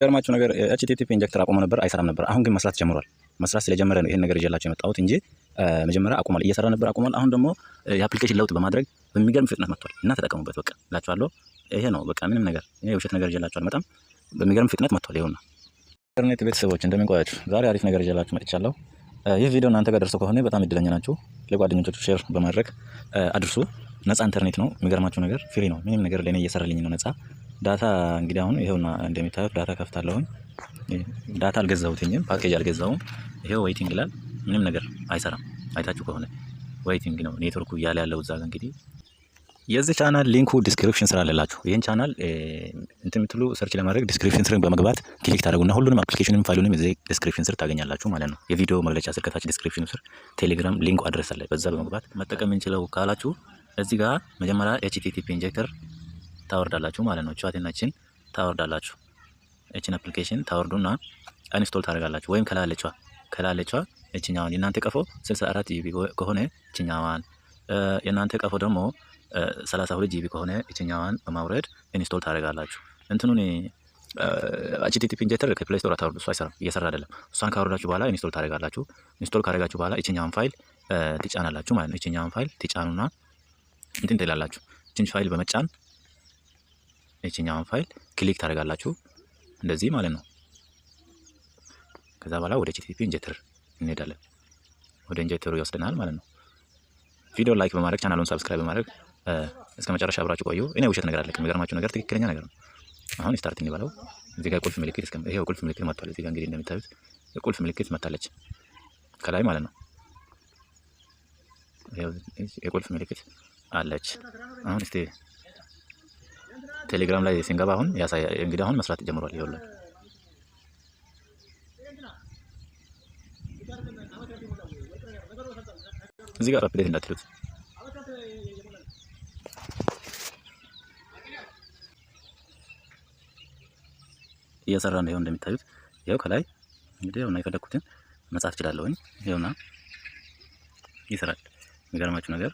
ገርማችሁ ነገር ኤችቲቲፒ ኢንጀክተር አቆመ ነበር፣ አይሰራም ነበር። አሁን ግን መስራት ጀምሯል። መስራት ስለጀመረ ነው ይሄን ነገር ይዤላችሁ የመጣሁት እንጂ መጀመሪያ አቁሟል፣ እየሰራ ነበር አቁሟል። አሁን ደግሞ የአፕሊኬሽን ለውጥ በማድረግ በሚገርም ፍጥነት መጥቷል እና ተጠቀሙበት በቃ እላችኋለሁ። ይሄ ነው በቃ ምንም ነገር እኔ ውሸት ነገር ይዤላችሁ አልመጣም። በሚገርም ፍጥነት መጥቷል። ይኸውና ኢንተርኔት ቤተሰቦች እንደምን ቆያችሁ? ዛሬ አሪፍ ነገር ይዤላችሁ መጥቻለሁ። ይህ ቪዲዮ እናንተ ጋር ደርሶ ከሆነ በጣም እድለኛ ናችሁ። ለጓደኞቻችሁ ሼር በማድረግ አድርሱ። ነፃ ኢንተርኔት ነው። የሚገርማችሁ ነገር ፍሪ ነው። ምንም ነገር ለኔ እየሰራልኝ ነው ነፃ ዳታ። እንግዲህ አሁን ይሄውና እንደሚታዩት ዳታ ከፍታለሁኝ። ዳታ አልገዛሁትኝም፣ ፓኬጅ አልገዛሁም። ይሄው ዌይቲንግ ይላል። ምንም ነገር አይሰራም። አይታችሁ ከሆነ ዌይቲንግ ነው ኔትወርኩ እያለ ያለው እዛ። እንግዲህ የዚህ ቻናል ሊንኩ ዲስክሪፕሽን ስር አለላችሁ። ይሄን ቻናል እንትን የምትሉ ሰርች ለማድረግ ዲስክሪፕሽን ስር በመግባት ክሊክ ታደርጉና ሁሉንም አፕሊኬሽንም ፋይሉንም እዚህ ዲስክሪፕሽን ስር ታገኛላችሁ ማለት ነው። የቪዲዮ መግለጫ ስር ከታች ዲስክሪፕሽኑ ስር ቴሌግራም ሊንኩ አድረስ አለ። በዛ በመግባት መጠቀም እንችለው ካላችሁ እዚህ ጋር መጀመሪያ ኤችቲቲፒ ኢንጀክተር ታወርዳላችሁ ማለት ነው። ቻቲናችን ታወርዳላችሁ። እቺን አፕሊኬሽን ታወርዱና ኢንስቶል ታደርጋላችሁ። ወይም ከላለችዋ እቺኛዋን የናንተ ቀፎ 64 ጂቢ ከሆነ እቺኛዋን፣ የናንተ ቀፎ ደግሞ 32 ጂቢ ከሆነ እቺኛዋን በማውረድ ኢንስቶል ታደርጋላችሁ። እንትኑን ኤችቲቲፒ ኢንጀክተር ከፕሌይ ስቶር አታወርዱ፣ እሱ አይሰራም፣ እየሰራ አይደለም። እሷን ካወረዳችሁ በኋላ ኢንስቶል ታደርጋላችሁ። ኢንስቶል ካደረጋችሁ በኋላ እቺኛዋን ፋይል ትጫናላችሁ ማለት ነው። እቺኛዋን ፋይል ትጫኑና እንትን ትላላችሁ። እቺን ፋይል በመጫን እቺኛዋን ፋይል ክሊክ ታደርጋላችሁ እንደዚህ ማለት ነው። ከዛ በኋላ ወደ ኤችቲቲፒ ኢንጀክተር እንሄዳለን። ወደ ኢንጀክተሩ ይወስደናል ማለት ነው። ቪዲዮ ላይክ በማድረግ ቻናሉን ሰብስክራይብ በማድረግ እስከ መጨረሻ አብራችሁ ቆዩ። እኔ ውሸት ነገር አለ፣ የሚገርማችሁ ነገር ትክክለኛ ነገር ነው። አሁን ስታርት እንበለው። እዚህ ጋር ቁልፍ ምልክት ይሄው ቁልፍ ምልክት መጥቷል። እዚህ ጋር እንግዲህ እንደምታዩት የቁልፍ ምልክት መጣለች ከላይ ማለት ነው። ይሄው የቁልፍ ምልክት አለች። አሁን እስቲ ቴሌግራም ላይ ሲንገባ አሁን ያሳያ እንግዲህ አሁን መስራት ጀምሯል። ይኸውልህ እዚህ ጋር አፕዴት እንዳትሉት እየሰራ ነው። ይኸው እንደሚታዩት ይኸው ከላይ እንግዲህ ይኸውና የፈለኩትን መጻፍ እችላለሁኝ። ይኸውና ይሰራል። የሚገርማችሁ ነገር